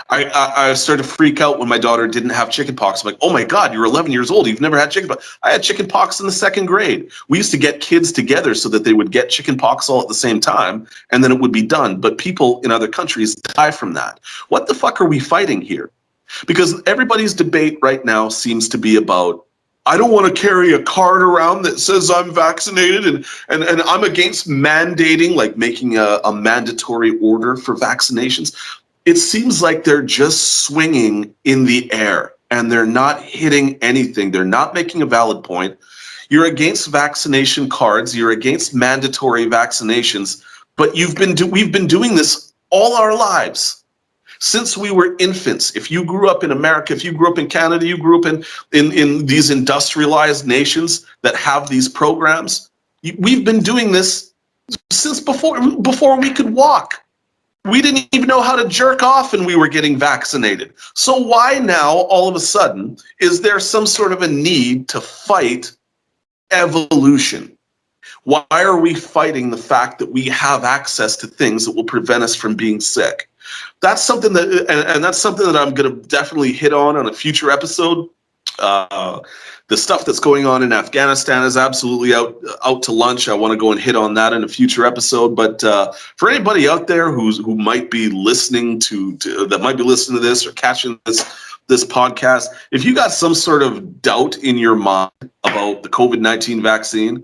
I started to freak out when my daughter didn't have chickenpox. I'm like, oh my God, you're 11 years old. You've never had chickenpox. I had chickenpox in the second grade. We used to get kids together so that they would get chickenpox all at the same time, and then it would be done. But people in other countries die from that. What the fuck are we fighting here? Because everybody's debate right now seems to be about, I don't want to carry a card around that says I'm vaccinated, and I'm against mandating, like making a mandatory order for vaccinations. It seems like they're just swinging in the air and they're not hitting anything. They're not making a valid point. You're against vaccination cards. You're against mandatory vaccinations, but we've been doing this all our lives. Since we were infants. If you grew up in America, if you grew up in Canada, you grew up in these industrialized nations that have these programs, we've been doing this since before we could walk. We didn't even know how to jerk off and we were getting vaccinated. So why now, all of a sudden, is there some sort of a need to fight evolution? Why are we fighting the fact that we have access to things that will prevent us from being sick? That's something that, and that's something that I'm going to definitely hit on a future episode. The stuff that's going on in Afghanistan is absolutely out to lunch. I want to go and hit on that in a future episode. But for anybody out there who might be listening to this or catching this podcast, if you got some sort of doubt in your mind about the COVID-19 vaccine,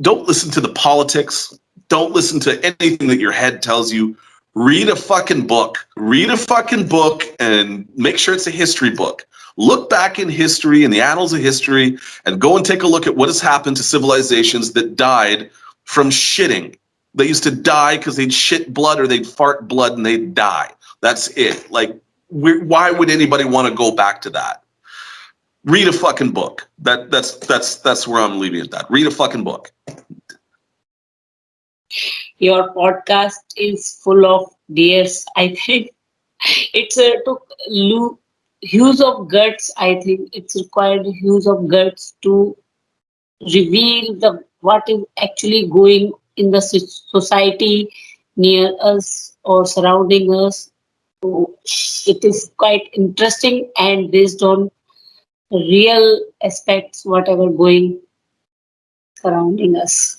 don't listen to the politics. Don't listen to anything that your head tells you. Read a fucking book. Read a fucking book and make sure it's a history book. Look back in history, in the annals of history, and go and take a look at what has happened to civilizations that died from shitting. They used to die because they'd shit blood or they'd fart blood and they'd die. That's it. Like, why would anybody want to go back to that? Read a fucking book. That's where I'm leaving it at that. Read a fucking book. Your podcast is full of dares. I think it's took hues of guts. I think it's required hues of guts to reveal the what is actually going in the society near us or surrounding us. So it is quite interesting and based on real aspects, whatever going surrounding us.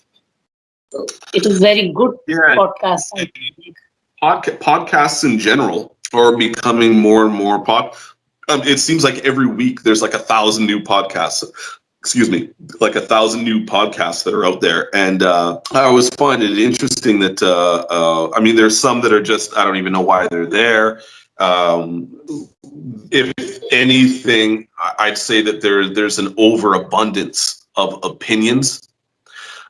So it is very good podcast. I think. Podcasts in general are becoming more and more it seems like every week there's like 1,000 new podcasts. Excuse me, like 1,000 new podcasts that are out there, and I always find it interesting that I mean, there's some that are just, I don't even know why they're there. If anything, I'd say that there's an overabundance of opinions.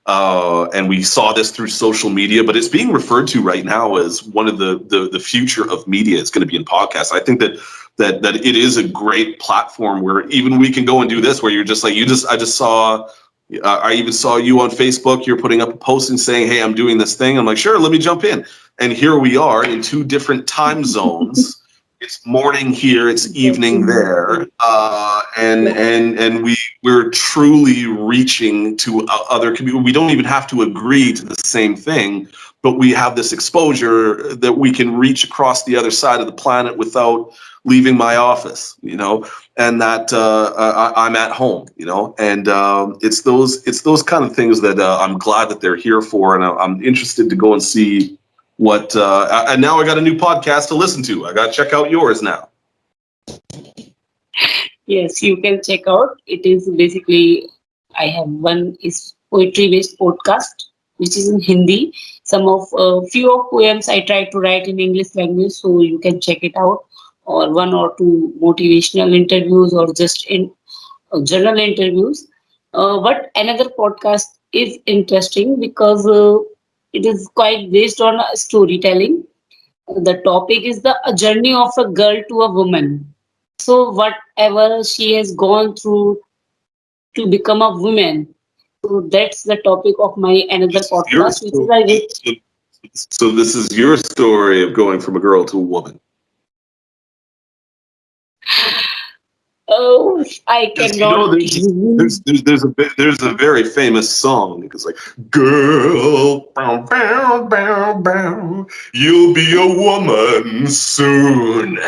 And we saw this through social media, but it's being referred to right now as one of the future of media. It's going to be in podcasts. I think that it is a great platform where even we can go and do this, where you're just like, I just saw, I even saw you on Facebook. You're putting up a posting saying, hey, I'm doing this thing. I'm like, sure, let me jump in. And here we are in 2 different time zones. It's morning here, it's evening there, and we're truly reaching to other communities. We don't even have to agree to the same thing, but we have this exposure that we can reach across the other side of the planet without leaving my office, and that I'm at home, and it's those kind of things that I'm glad that they're here for, and I'm interested to go and see what and now I got a new podcast to listen to. I got to check out yours now. Yes, you can check out. It is basically, I have one is poetry based podcast, which is in Hindi. Some of few of poems I try to write in English language, so you can check it out. Or 1 or 2 motivational interviews, or just in journal interviews. But another podcast is interesting because it is quite based on storytelling. The topic is a journey of a girl to a woman. So whatever she has gone through to become a woman. So that's the topic of my another podcast, which is So this is your story of going from a girl to a woman. Oh, I Because you know, cannot reveal. there's a very famous song. It's like, "Girl, bow, bow, bow, bow, you'll be a woman soon.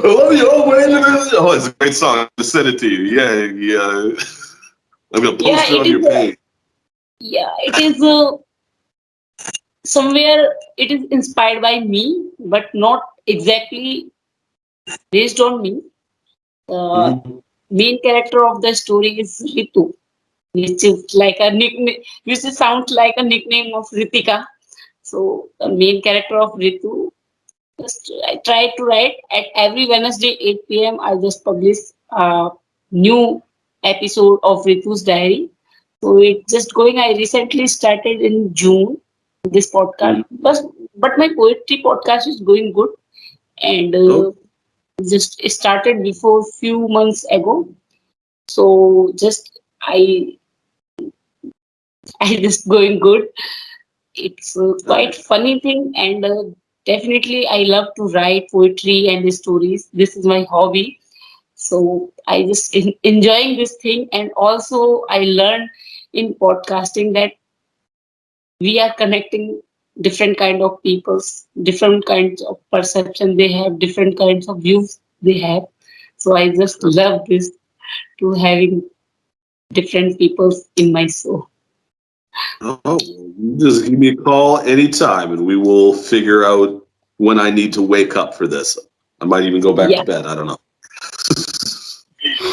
Oh, you're waiting." Oh, it's a great song. I'm gonna send it to you. Yeah, yeah. I'm gonna Yeah, post it it on is. your page. Yeah, it is somewhere. It is inspired by me, but not exactly based on me. The Mhm. main character of the story is Ritu, which is like a nickname, which sounds like a nickname of Ritika. So the main character of Ritu, just I try to write at every Wednesday 8 p.m. I just publish a new episode of Ritu's Diary. So it's just going. I recently started in June this podcast, Mhm. but my poetry podcast is going good and Oh, just started before few months ago. So just I just going good. It's a quite nice. funny thing, and definitely I love to write poetry and stories. This is my hobby. So I just enjoying this thing, and also I learned in podcasting that we are connecting different kind of peoples, different kinds of perception they have, different kinds of views they have. So I just love this to having different peoples in my soul. Oh, well, you just give me a call anytime, and we will figure out when I need to wake up for this. I might even go back to Yeah, bed. I don't know.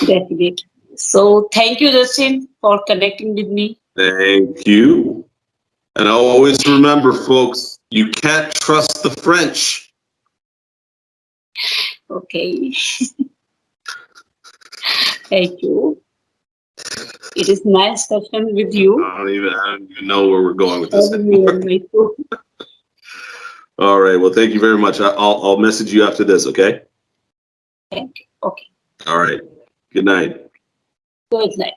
definitely. So thank you, Justin, for connecting with me. Thank you. And always remember, folks, you can't trust the French. Okay, thank you. It is nice session with you. I don't even know where we're going with this Having you anymore. on my show. All right. Well, thank you very much. I'll message you after this. Okay. Thank you. Okay. All right. Good night. Good night.